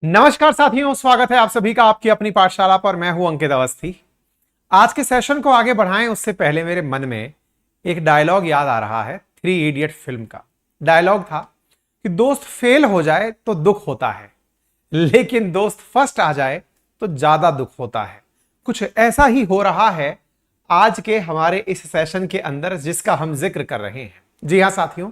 नमस्कार साथियों, स्वागत है आप सभी का आपकी अपनी पाठशाला पर। मैं हूं अंकित अवस्थी। आज के सेशन को आगे बढ़ाएं उससे पहले मेरे मन में एक डायलॉग याद आ रहा है। थ्री इडियट फिल्म का डायलॉग था कि दोस्त फेल हो जाए तो दुख होता है, लेकिन दोस्त फर्स्ट आ जाए तो ज्यादा दुख होता है। कुछ ऐसा ही हो रहा है आज के हमारे इस सेशन के अंदर, जिसका हम जिक्र कर रहे हैं। जी हां साथियों,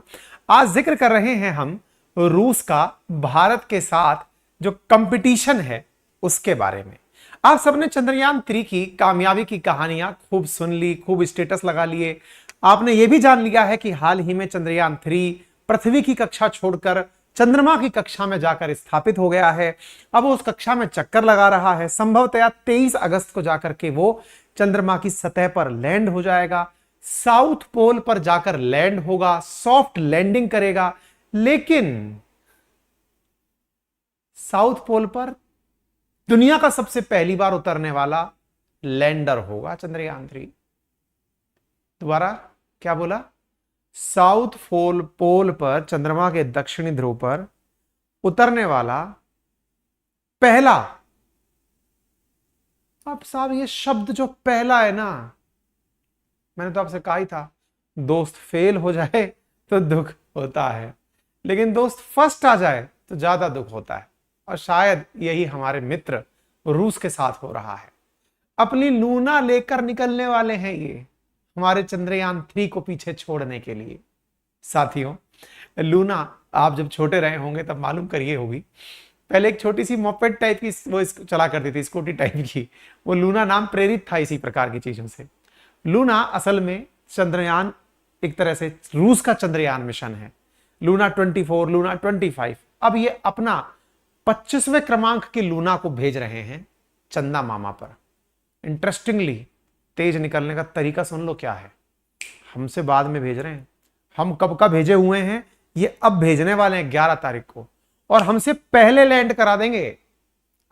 आज जिक्र कर रहे हैं हम रूस का भारत के साथ जो कंपटीशन है उसके बारे में। आप सबने चंद्रयान 3 की कामयाबी की कहानियां खूब सुन ली, खूब स्टेटस लगा लिए। आपने यह भी जान लिया है कि हाल ही में चंद्रयान 3 पृथ्वी की कक्षा छोड़कर चंद्रमा की कक्षा में जाकर स्थापित हो गया है। अब वो उस कक्षा में चक्कर लगा रहा है। संभवतया 23 अगस्त को जाकर के वो चंद्रमा की सतह पर लैंड हो जाएगा, साउथ पोल पर जाकर लैंड होगा, सॉफ्ट लैंडिंग करेगा। लेकिन साउथ पोल पर दुनिया का सबसे पहली बार उतरने वाला लैंडर होगा चंद्रयान 3। दोबारा क्या बोला? साउथ पोल पर, चंद्रमा के दक्षिणी ध्रुव पर उतरने वाला पहला। अब साहब ये शब्द जो पहला है ना, मैंने तो आपसे कहा ही था दोस्त फेल हो जाए तो दुख होता है, लेकिन दोस्त फर्स्ट आ जाए तो ज्यादा दुख होता है। और शायद यही हमारे मित्र रूस के साथ हो रहा है। अपनी लूना लेकर निकलने वाले हैं ये हमारे चंद्रयान 3 को पीछे छोड़ने के लिए। साथियों, लूना आप जब छोटे रहे होंगे तब मालूम करिए होगी, पहले एक छोटी सी मोपेड टाइप की वो चला करती थी, स्कूटी टाइप की। वो लूना नाम प्रेरित था इसी प्रकार की चीजों से। लूना असल में चंद्रयान, एक तरह से रूस का चंद्रयान मिशन है। Luna 24, Luna 25। अब ये अपना 25वें क्रमांक की लूना को भेज रहे हैं चंदा मामा पर। इंटरेस्टिंगली तेज निकलने का तरीका सुन लो क्या है। हमसे बाद में भेज रहे हैं, हम कब का भेजे हुए हैं, ये अब भेजने वाले हैं 11 तारीख को, और हमसे पहले लैंड करा देंगे।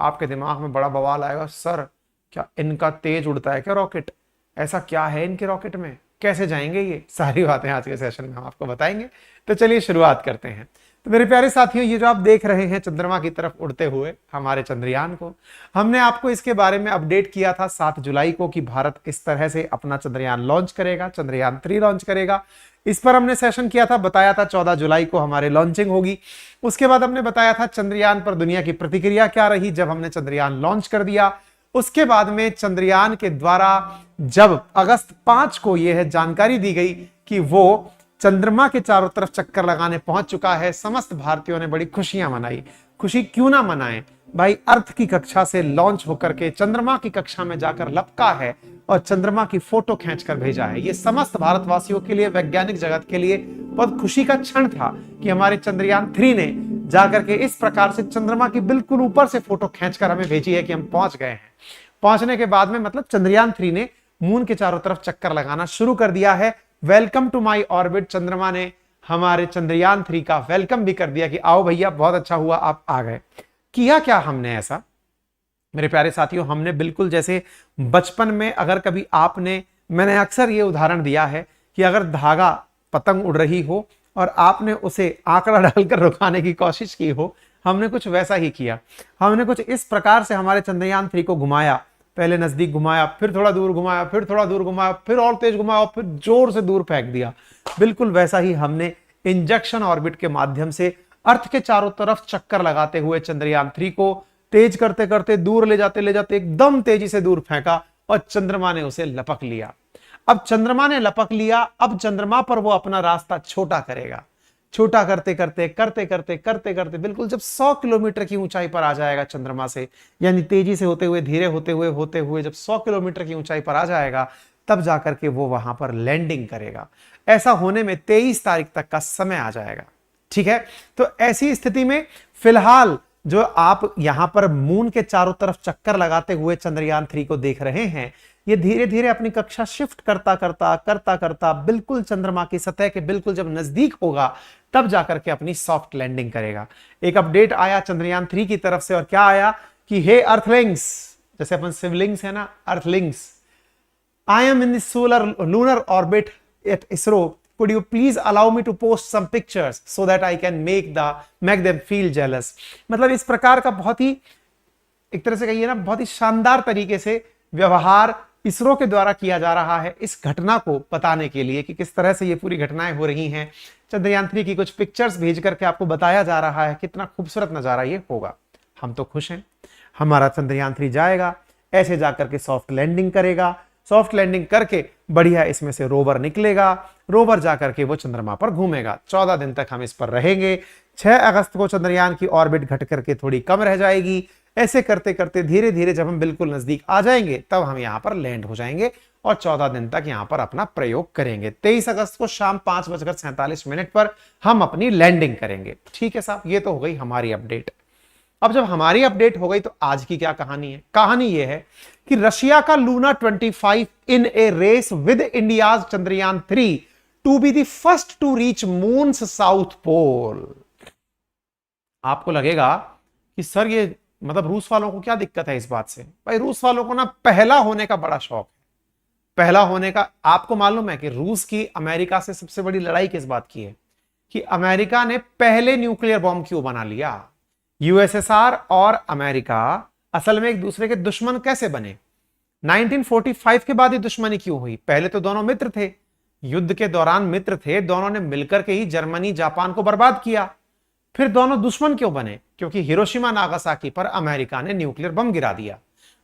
आपके दिमाग में बड़ा बवाल आएगा, सर क्या इनका तेज उड़ता है क्या रॉकेट? ऐसा क्या है इनके रॉकेट में, कैसे जाएंगे ये? सारी बातें आज के सेशन में हम आपको बताएंगे। तो चलिए शुरुआत करते हैं। तो मेरे प्यारे साथियों, ये जो आप देख रहे हैं चंद्रमा की तरफ उड़ते हुए हमारे चंद्रयान को, हमने आपको इसके बारे में अपडेट किया था 7 जुलाई को कि भारत इस तरह से अपना चंद्रयान लॉन्च करेगा, चंद्रयान 3 लॉन्च करेगा। इस पर हमने सेशन किया था, बताया था 14 जुलाई को हमारे लॉन्चिंग होगी। उसके बाद हमने बताया था चंद्रयान पर दुनिया की प्रतिक्रिया क्या रही जब हमने चंद्रयान लॉन्च कर दिया। उसके बाद में चंद्रयान के द्वारा जब अगस्त 5 को यह जानकारी दी गई कि वो चंद्रमा के चारों तरफ चक्कर लगाने पहुंच चुका है, समस्त भारतीयों ने बड़ी खुशियां मनाई। खुशी क्यों ना मनाएं भाई, अर्थ की कक्षा से लॉन्च होकर के चंद्रमा की कक्षा में जाकर लपका है और चंद्रमा की फोटो खींचकर भेजा है। ये समस्त भारतवासियों के लिए, वैज्ञानिक जगत के लिए बहुत खुशी का क्षण था कि हमारे चंद्रयान 3 ने जाकर के इस प्रकार से चंद्रमा की बिल्कुल ऊपर से फोटो खींचकर हमें भेजी है कि हम पहुंच गए हैं। पहुंचने के बाद में मतलब चंद्रयान 3 ने मून के चारों तरफ चक्कर लगाना शुरू कर दिया है। वेलकम टू माई ऑर्बिट, चंद्रमा ने हमारे चंद्रयान 3 का वेलकम भी कर दिया कि आओ भैया, बहुत अच्छा हुआ आप आ गए। किया क्या हमने ऐसा मेरे प्यारे साथियों? हमने बिल्कुल जैसे बचपन में, अगर कभी आपने, मैंने अक्सर ये उदाहरण दिया है कि अगर धागा पतंग उड़ रही हो और आपने उसे आंकड़ा डालकर रुकाने की कोशिश की हो, हमने कुछ वैसा ही किया। हमने कुछ इस प्रकार से हमारे चंद्रयान 3 को घुमाया, पहले नजदीक घुमाया, फिर थोड़ा दूर घुमाया, फिर थोड़ा दूर घुमाया, फिर और तेज घुमाया, फिर जोर से दूर फेंक दिया। बिल्कुल वैसा ही हमने इंजेक्शन ऑर्बिट के माध्यम से अर्थ के चारों तरफ चक्कर लगाते हुए चंद्रयान 3 को तेज करते करते दूर ले जाते एकदम तेजी से दूर फेंका और चंद्रमा ने उसे लपक लिया। अब चंद्रमा ने लपक लिया, अब चंद्रमा पर वो अपना रास्ता छोटा करेगा। छोटा करते करते बिल्कुल जब 100 किलोमीटर की ऊंचाई पर आ जाएगा चंद्रमा से, यानी तेजी से होते हुए, धीरे होते हुए जब 100 किलोमीटर की ऊंचाई पर आ जाएगा, तब जाकर के वो वहां पर लैंडिंग करेगा। ऐसा होने में 23 तारीख तक का समय आ जाएगा। ठीक है, तो ऐसी स्थिति में फिलहाल जो आप यहां पर मून के चारों तरफ चक्कर लगाते हुए चंद्रयान 3 को देख रहे हैं, ये धीरे धीरे अपनी कक्षा शिफ्ट करता बिल्कुल चंद्रमा की सतह के बिल्कुल जब नजदीक होगा, तब जाकर के अपनी सॉफ्ट लैंडिंग करेगा। एक अपडेट आया चंद्रयान 3 की तरफ से, और क्या आया कि हे अर्थलिंग्स, जैसे अपन सिवलिंग्स है ना, earthlings, I am in the solar lunar orbit at ISRO could you please allow me to post some pictures so that I can make them feel jealous। मतलब इस प्रकार का बहुत ही, एक तरह से कहिए ना, बहुत ही शानदार तरीके से व्यवहार इसरो के द्वारा किया जा रहा है इस घटना को बताने के लिए कि किस तरह से ये पूरी घटनाएं हो रही हैं। चंद्रयान 3 की कुछ पिक्चर्स भेज करके आपको बताया जा रहा है कितना खूबसूरत नजारा ये होगा। हम तो खुश हैं, हमारा चंद्रयान 3 जाएगा, ऐसे जाकर के सॉफ्ट लैंडिंग करेगा, सॉफ्ट लैंडिंग करके बढ़िया इसमें से रोवर निकलेगा, रोवर जाकर के वो चंद्रमा पर घूमेगा। 14 दिन तक हम इस पर रहेंगे। 6 अगस्त को चंद्रयान की ऑर्बिट घट करके थोड़ी कम रह जाएगी। ऐसे करते करते धीरे धीरे जब हम बिल्कुल नजदीक आ जाएंगे तब हम यहां पर लैंड हो जाएंगे और 14 दिन तक यहां पर अपना प्रयोग करेंगे। 23 अगस्त को शाम 5:47 पर हम अपनी लैंडिंग करेंगे। ठीक है साहब, ये तो हो गई हमारी अपडेट। अब जब हमारी अपडेट हो गई तो आज की क्या कहानी है? कहानी यह है कि रशिया का Luna 25 in a race with India's Chandrayaan 3 to be the first to reach moon's south pole. आपको लगेगा कि सर ये मतलब रूस वालों को क्या दिक्कत है इस बात से? भाई रूस वालों को ना पहला होने का बड़ा शौक है, पहला होने का। आपको मालूम है कि रूस की अमेरिका से सबसे बड़ी लड़ाई किस बात की है? कि अमेरिका ने पहले न्यूक्लियर बॉम्ब क्यों बना लिया। यूएसएसआर और अमेरिका असल में एक दूसरे के दुश्मन कैसे बने? 1945 के बाद ही दुश्मनी क्यों हुई? पहले तो दोनों मित्र थे, युद्ध के दौरान मित्र थे, दोनों ने मिलकर के ही जर्मनी जापान को बर्बाद किया। फिर दोनों दुश्मन क्यों बने? क्योंकि हिरोशिमा नागासाकी पर अमेरिका ने न्यूक्लियर बम गिरा दिया।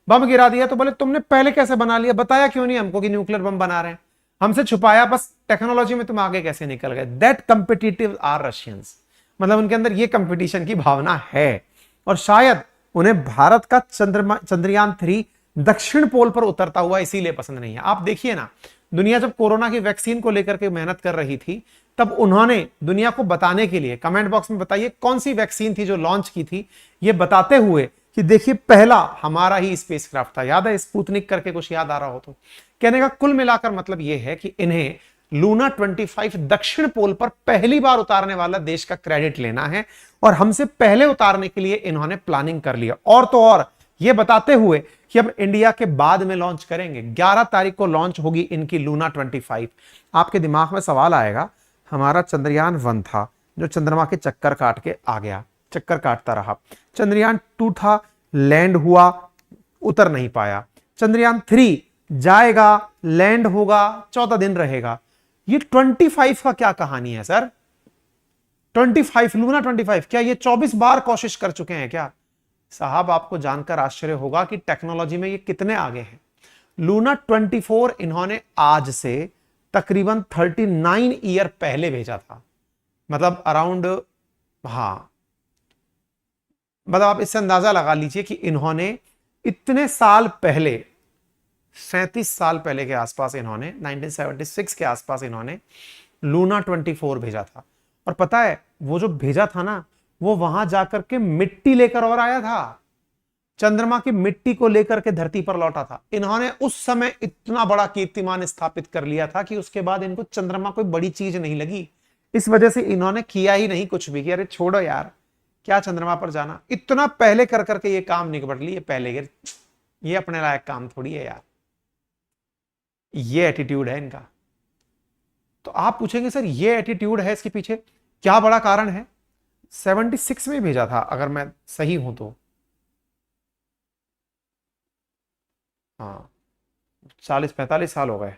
बम गिरा दिया तो बोले तुमने पहले कैसे बना लिया, बताया क्यों नहीं हमको कि न्यूक्लियर बम बना रहे हैं, हमसे छुपाया, बस टेक्नोलॉजी में तुम आगे कैसे निकल गए। दैट कंपिटिटिव आर रशियंस, मतलब उनके अंदर ये कंपटीशन की भावना है। और शायद उन्हें भारत का चंद्रयान 3 दक्षिण पोल पर उतरता हुआ इसीलिए पसंद नहीं है। आप देखिए ना, दुनिया जब कोरोना की वैक्सीन को लेकर के मेहनत कर रही थी तब उन्होंने दुनिया को बताने के लिए, कमेंट बॉक्स में बताइए कौन सी वैक्सीन थी जो लॉन्च की थी, ये बताते हुए कि देखिए पहला हमारा ही स्पेसक्राफ्ट था। याद है स्पुतनिक करके, कुछ याद आ रहा हो तो? कहने का कुल मिलाकर मतलब यह है कि इन्हें लूना 25 दक्षिण पोल पर पहली बार उतारने वाला देश का क्रेडिट लेना है और हमसे पहले उतारने के लिए इन्होंने प्लानिंग कर लिया। और तो और ये बताते हुए कि अब इंडिया के बाद में लॉन्च करेंगे। 11 तारीख को लॉन्च होगी इनकी लूना 25। आपके दिमाग में सवाल आएगा, हमारा चंद्रयान 1 था जो चंद्रमा के चक्कर काट के आ गया, चक्कर काटता रहा। चंद्रयान 2 था, लैंड हुआ, उतर नहीं पाया। चंद्रयान 3 जाएगा, लैंड होगा, 14 दिन रहेगा। ये 25 का क्या कहानी है सर? 25 लूना 25 क्या ये 24 बार कोशिश कर चुके हैं क्या? साहब आपको जानकर आश्चर्य होगा कि टेक्नोलॉजी में ये कितने आगे हैं। लूना 24 इन्होंने आज से तकरीबन 39 ईयर पहले भेजा था, मतलब अराउंड, हाँ मतलब आप इससे अंदाजा लगा लीजिए कि इन्होंने इतने साल पहले, 37 साल पहले के आसपास इन्होंने 1976 के आसपास इन्होंने लूना 24 भेजा था। और पता है वो जो भेजा था ना, वो वहां जाकर के मिट्टी लेकर और आया था, चंद्रमा की मिट्टी को लेकर के धरती पर लौटा था। इन्होंने उस समय इतना बड़ा कीर्तिमान स्थापित कर लिया था कि उसके बाद इनको चंद्रमा कोई बड़ी चीज नहीं लगी। इस वजह से इन्होंने किया ही नहीं कुछ भी कि अरे छोड़ो यार, क्या चंद्रमा पर जाना। इतना पहले कर करके ये काम निपट लिए पहले के, ये अपने लायक काम थोड़ी है यार। ये एटीट्यूड है इनका। तो आप पूछेंगे सर ये एटीट्यूड है, इसके पीछे क्या बड़ा कारण है? 76 में भेजा था अगर मैं सही हूं तो, हाँ 40-45 साल हो गए,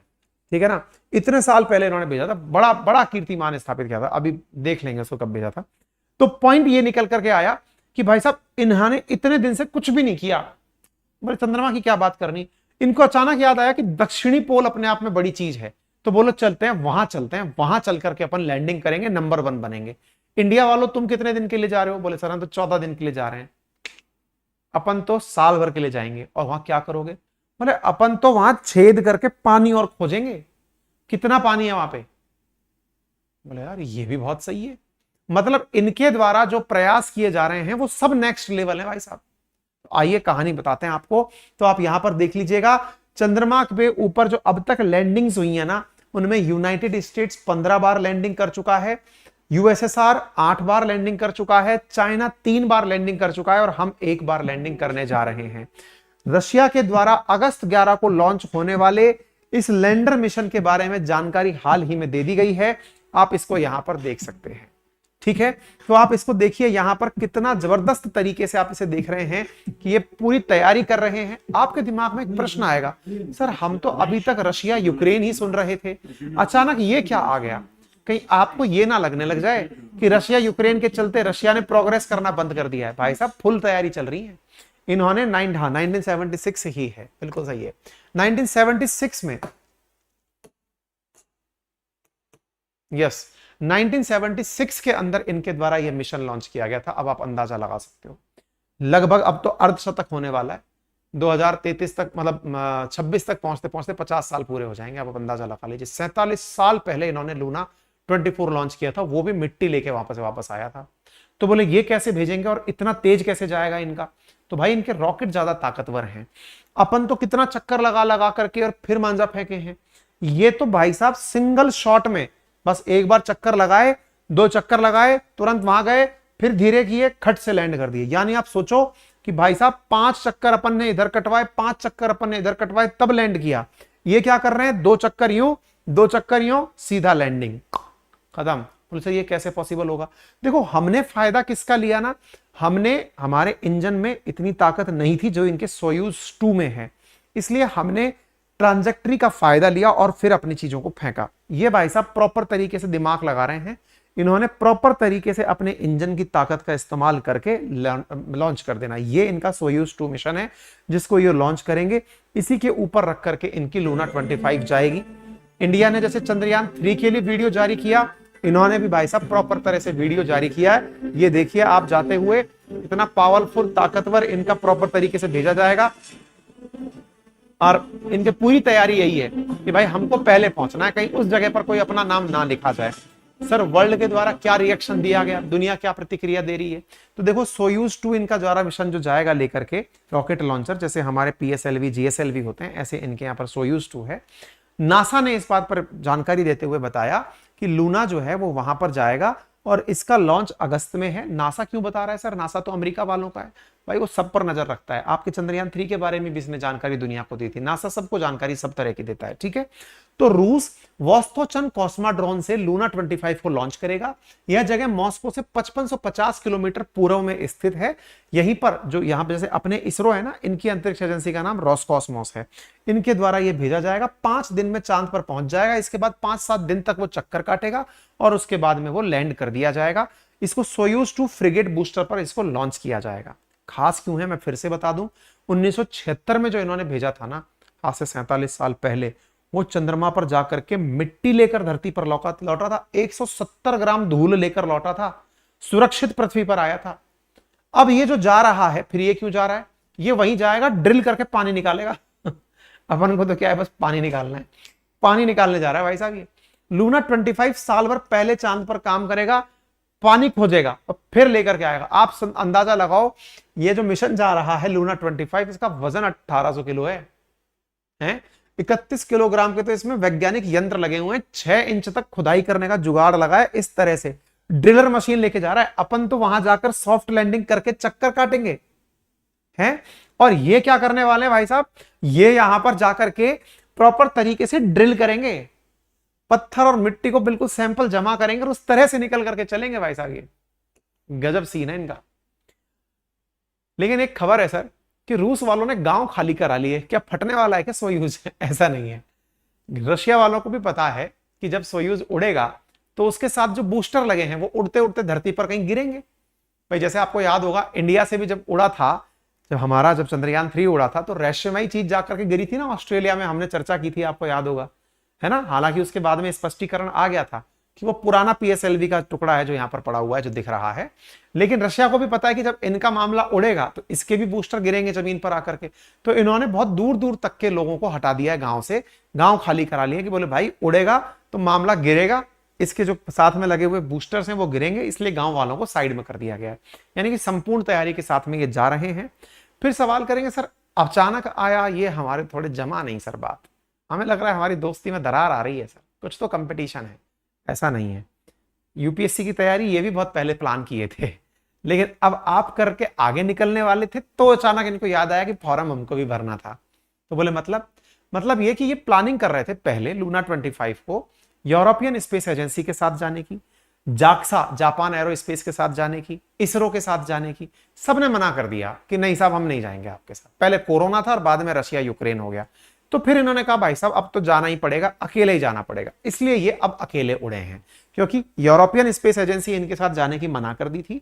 ठीक है ना। इतने साल पहले इन्होंने भेजा था, बड़ा बड़ा कीर्तिमान स्थापित किया था। अभी देख लेंगे उसको कब भेजा था। तो पॉइंट ये निकल करके आया कि भाई साहब इन्होंने इतने दिन से कुछ भी नहीं किया, बोले चंद्रमा की क्या बात करनी। इनको अचानक याद आया कि दक्षिणी पोल अपने आप में बड़ी चीज है, तो बोलो चलते हैं वहां, चलते हैं वहां, चल करके अपन लैंडिंग करेंगे, नंबर 1 बनेंगे। इंडिया वालों तुम कितने दिन के लिए जा रहे हो? बोले सर हम तो 14 दिन के लिए जा रहे हैं। अपन तो साल भर के लिए जाएंगे। और वहां क्या करोगे? बोले अपन तो वहां छेद करके पानी और खोजेंगे। कितना पानी है वहां पे? बोले यार ये भी बहुत सही है। मतलब इनके द्वारा जो प्रयास किए जा रहे हैं वो सब नेक्स्ट लेवल है भाई साहब। तो आइए कहानी बताते हैं आपको। तो आप यहां पर देख लीजिएगा, चंद्रमा के ऊपर जो अब तक लैंडिंग्स हुई है ना, उनमें यूनाइटेड स्टेट्स 15 बार लैंडिंग कर चुका है, यूएसएसआर 8 बार लैंडिंग कर चुका है, चाइना 3 बार लैंडिंग कर चुका है और हम 1 बार लैंडिंग करने जा रहे हैं। रशिया के द्वारा अगस्त 11 को लॉन्च होने वाले इस लैंडर मिशन के बारे में जानकारी हाल ही में दे दी गई है। आप इसको यहां पर देख सकते हैं। ठीक है, तो आप इसको देखिए यहां पर कितना जबरदस्त तरीके से आप इसे देख रहे हैं कि ये पूरी तैयारी कर रहे हैं। आपके दिमाग में एक प्रश्न आएगा, सर हम तो अभी तक रशिया यूक्रेन ही सुन रहे थे, अचानक ये क्या आ गया? कहीं आपको ये ना लगने लग जाए कि रशिया यूक्रेन के चलते रशिया ने प्रोग्रेस करना बंद कर दिया है। भाई साहब फुल तैयारी चल रही है। इन्होंने 1976 से ही है, बिल्कुल सही है। 1976 में, यस 1976 के अंदर इनके द्वारा यह मिशन लॉन्च किया गया था। अब आप अंदाजा लगा सकते हो, लगभग अब तो अर्धशतक होने वाला है। 2033 तक मतलब 26 तक पहुंचते पहुंचते 50 साल पूरे हो जाएंगे। आप अंदाजा लगा लीजिए, 47 साल पहले इन्होंने लूना 24 लॉन्च किया था, वो भी मिट्टी लेके वापस आया था। तो बोले ये कैसे भेजेंगे और इतना तेज कैसे जाएगा इनका? तो भाई इनके रॉकेट ज्यादा ताकतवर हैं। अपन तो कितना चक्कर लगा लगा करके और फिर मांजा फेंके हैं, ये तो भाई साहब सिंगल शॉट में बस एक बार चक्कर लगाए, 2 चक्कर लगाए, तुरंत वहां गए, फिर धीरे किए, खट से लैंड कर दिए। यानी आप सोचो कि भाई साहब 5 चक्कर अपन ने इधर कटवाए, 5 चक्कर अपन ने इधर कटवाए, तब लैंड किया। ये क्या कर रहे हैं, 2 चक्कर यूं, 2 चक्कर यूं, सीधा लैंडिंग, खत्म। बोले ये कैसे पॉसिबल होगा? देखो हमने फायदा किसका लिया ना, हमने हमारे इंजन में इतनी ताकत नहीं थी जो इनके सोयूज 2 में है, इसलिए हमने ट्रांजैक्टरी का फायदा लिया और फिर अपनी चीजों को फेंका। ये भाई साहब प्रॉपर तरीके से दिमाग लगा रहे हैं, इन्होंने प्रॉपर तरीके से अपने इंजन की ताकत का इस्तेमाल करके लॉन्च कर देना। ये इनका सोयूज 2 मिशन है जिसको ये लॉन्च करेंगे। इसी के ऊपर रख करके इनकी लूना 25 जाएगी। इंडिया ने जैसे चंद्रयान 3 के लिए वीडियो जारी किया, इन्होंने भी भाई साहब प्रॉपर तरह से वीडियो जारी किया है। ये देखिए आप जाते हुए, इतना पावरफुल ताकतवर इनका प्रॉपर तरीके से भेजा जाएगा। और इनकी पूरी तैयारी यही है कि भाई हमको पहले पहुंचना है, कहीं उस जगह पर कोई अपना नाम ना लिखा जाए। सर वर्ल्ड के द्वारा क्या रिएक्शन दिया गया, दुनिया क्या प्रतिक्रिया दे रही है? तो देखो सोयूज 2 इनका द्वारा मिशन जो जाएगा लेकर के रॉकेट लॉन्चर, जैसे हमारे PSLV GSLV होते हैं, ऐसे इनके यहाँ पर सोयूज 2 है। नासा ने इस बात पर जानकारी देते हुए बताया कि लूना जो है वो वहां पर जाएगा और इसका लॉन्च अगस्त में है। नासा क्यों बता रहा है सर? नासा तो अमेरिका वालों का है भाई, वो सब पर नजर रखता है। आपके चंद्रयान 3 के बारे में भी इसने जानकारी दुनिया को दी थी। नासा सबको जानकारी सब तरह की देता है, ठीक है। तो रूस वोस्तोचन कॉस्माड्रोन से लूना 25 को लॉन्च करेगा। यह जगह मॉस्को से 5550 किलोमीटर पूर्व में स्थित है। यहीं पर जो यहाँ पे जैसे अपने इसरो है ना, इनकी अंतरिक्ष एजेंसी का नाम रोसकॉस्मोस है, इनके द्वारा यह भेजा जाएगा। 5 दिन में चांद पर पहुंच जाएगा। इसके बाद 5-7 दिन तक वो चक्कर काटेगा और उसके बाद में वो लैंड कर दिया जाएगा। इसको सोयूज 2 फ्रिगेट बूस्टर पर इसको लॉन्च किया जाएगा। खास क्यों है मैं फिर से बता दूं, 1976 में जो इन्होंने भेजा था ना, आज से 47 साल पहले, वो चंद्रमा पर जाकर के मिट्टी लेकर धरती पर लौटा था। 170 ग्राम धूल लेकर लौटा था, सुरक्षित पृथ्वी पर आया था। अब ये जो जा रहा है, फिर ये क्यों जा रहा है? ये वहीं जाएगा, ड्रिल करके पानी निकालेगा। अपन को तो क्या है, बस पानी निकालना है, पानी निकालने जा रहा है भाई साहब। ये लूना 25 साल भर पहले चांद पर काम करेगा, पानी खोजेगा और फिर लेकर के आएगा। आप अंदाजा लगाओ, ये जो मिशन जा रहा है लूना 25, इसका वजन 1800 किलो है, 31 किलोग्राम के तो इसमें वैज्ञानिक यंत्र लगे हुए हैं। 6 इंच तक खुदाई करने का जुगाड़ लगा है। इस तरह से ड्रिलर मशीन लेके जा रहा है। अपन तो वहां जाकर सॉफ्ट लैंडिंग करके चक्कर काटेंगे हैं, और ये क्या करने वाले हैं भाई साहब, ये यहां पर जाकर के प्रॉपर तरीके से ड्रिल करेंगे, पत्थर और मिट्टी को बिल्कुल सैंपल जमा करेंगे और उस तरह से निकल करके चलेंगे भाई साहब। ये गजब सीन है इनका। लेकिन एक खबर है सर कि रूस वालों ने गांव खाली करा लिए। क्या फटने वाला है क्या सोयूज? ऐसा नहीं है। रशिया वालों को भी पता है कि जब सोयूज उड़ेगा तो उसके साथ जो बूस्टर लगे हैं वो उड़ते उड़ते धरती पर कहीं गिरेंगे। भाई जैसे आपको याद होगा, इंडिया से भी जब उड़ा था, जब चंद्रयान 3 उड़ा था, तो रहस्यमयी चीज जाकर के गिरी थी ना ऑस्ट्रेलिया में, हमने चर्चा की थी, आपको याद होगा, है ना। हालांकि उसके बाद में स्पष्टीकरण आ गया था कि वो पुराना PSLV का टुकड़ा है जो यहां पर पड़ा हुआ है, जो दिख रहा है। लेकिन रशिया को भी पता है कि जब इनका मामला उड़ेगा तो इसके भी बूस्टर गिरेंगे जमीन पर आकर के। तो इन्होंने बहुत दूर दूर तक के लोगों को हटा दिया है गांव से, गांव खाली करा लिए कि बोले भाई उड़ेगा तो मामला गिरेगा, इसके जो साथ में लगे हुए बूस्टर्स हैं वो गिरेंगे, इसलिए गांव वालों को साइड में कर दिया गया है। यानी कि संपूर्ण तैयारी के साथ में ये जा रहे हैं। फिर सवाल करेंगे सर अचानक आया ये, हमारे थोड़े जमा नहीं सर बात, हमें लग रहा है हमारी दोस्ती में दरार आ रही है सर, कुछ तो कंपटीशन है। ऐसा नहीं है। UPSC की तैयारी ये भी बहुत पहले प्लान किए थे, लेकिन अब आप करके आगे निकलने वाले थे तो अचानक इनको याद आया कि फॉर्म हमको भी भरना था। तो बोले मतलब ये कि ये प्लानिंग कर रहे थे पहले लूना 25 को, यूरोपियन स्पेस एजेंसी के साथ जाने की, जाक्सा जापान एरो स्पेस के साथ जाने की, इसरो के साथ जाने की, सबने मना कर दिया कि नहीं साहब हम नहीं जाएंगे आपके साथ। पहले कोरोना था और बाद में रशिया यूक्रेन हो गया, तो फिर इन्होंने कहा भाई साहब अब तो जाना ही पड़ेगा, अकेले ही जाना पड़ेगा। इसलिए ये अब अकेले उड़े हैं, क्योंकि यूरोपियन स्पेस एजेंसी इनके साथ जाने की मना कर दी थी।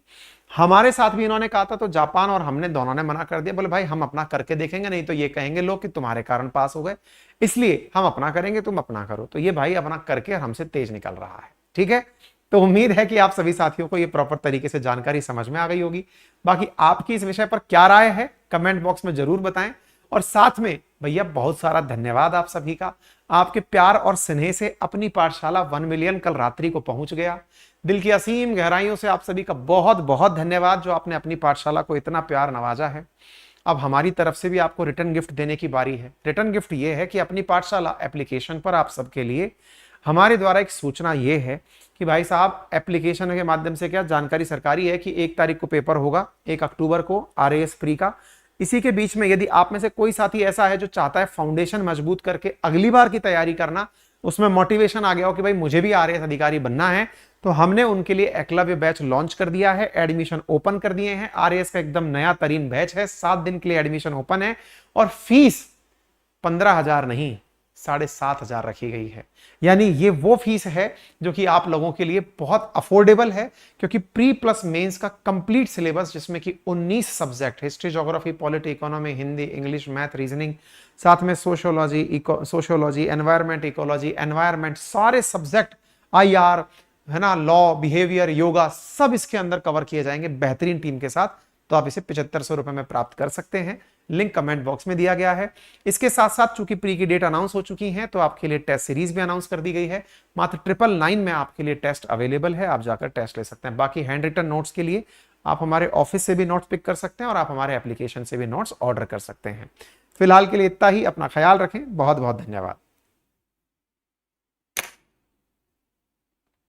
हमारे साथ भी इन्होंने कहा था, तो जापान और हमने दोनों ने मना कर दिया, बोले भाई हम अपना करके देखेंगे, नहीं तो ये कहेंगे लोग कि तुम्हारे कारण पास हो गए, इसलिए हम अपना करेंगे, तुम अपना करो। तो ये भाई अपना करके हमसे तेज निकल रहा है। ठीक है, तो उम्मीद है कि आप सभी साथियों को ये प्रॉपर तरीके से जानकारी समझ में आ गई होगी। बाकी आपकी इस विषय पर क्या राय है कमेंट बॉक्स में जरूर बताएं। और साथ में भैया बहुत सारा धन्यवाद आप सभी का, आपके प्यार और स्नेह से अपनी पाठशाला 1 मिलियन कल रात्रि को पहुंच गया। दिल की असीम गहराइयों से आप सभी का बहुत बहुत धन्यवाद जो आपने अपनी पाठशाला को इतना प्यार नवाजा है। अब हमारी तरफ से भी आपको रिटर्न गिफ्ट देने की बारी है। रिटर्न गिफ्ट ये है कि अपनी पाठशाला एप्लीकेशन पर आप सबके लिए हमारे द्वारा एक सूचना ये है कि भाई साहब एप्लीकेशन के माध्यम से क्या जानकारी सरकारी है कि 1 तारीख को पेपर होगा, 1 अक्टूबर को RAS प्री का। इसी के बीच में यदि आप में से कोई साथी ऐसा है जो चाहता है फाउंडेशन मजबूत करके अगली बार की तैयारी करना, उसमें मोटिवेशन आ गया हो कि भाई मुझे भी RAS अधिकारी बनना है, तो हमने उनके लिए एकलव्य बैच लॉन्च कर दिया है, एडमिशन ओपन कर दिए हैं। RAS का एकदम नया तरीन बैच है, 7 दिन के लिए एडमिशन ओपन है और फीस 15,000 नहीं 7,500 रखी गई है। यानी ये वो फीस है जो कि आप लोगों के लिए बहुत अफोर्डेबल है, क्योंकि प्री प्लस मेंस का कंप्लीट सिलेबस जिसमें कि 19 subject, history, geography, polity, economy, Hindi, English, math, reasoning, साथ में सोशियोलॉजी, एनवायरमेंट, इकोलॉजी, एनवायरमेंट, सारे सब्जेक्ट, IR है ना, लॉ, बिहेवियर, योगा, सब इसके अंदर कवर किए जाएंगे बेहतरीन टीम के साथ। तो आप इसे 7500 रुपए में प्राप्त कर सकते हैं, लिंक कमेंट बॉक्स में दिया गया है। इसके साथ साथ चूंकि प्री की डेट अनाउंस हो चुकी है, तो आपके लिए टेस्ट सीरीज भी अनाउंस कर दी गई है। मात्र 999 में आपके लिए टेस्ट अवेलेबल है, आप जाकर टेस्ट ले सकते हैं। बाकी हैंड रिटन नोट्स के लिए आप हमारे ऑफिस से भी नोट्स पिक कर सकते हैं और आप हमारे एप्लीकेशन से भी नोट्स ऑर्डर कर सकते हैं। फिलहाल के लिए इतना ही, अपना ख्याल रखें, बहुत बहुत धन्यवाद।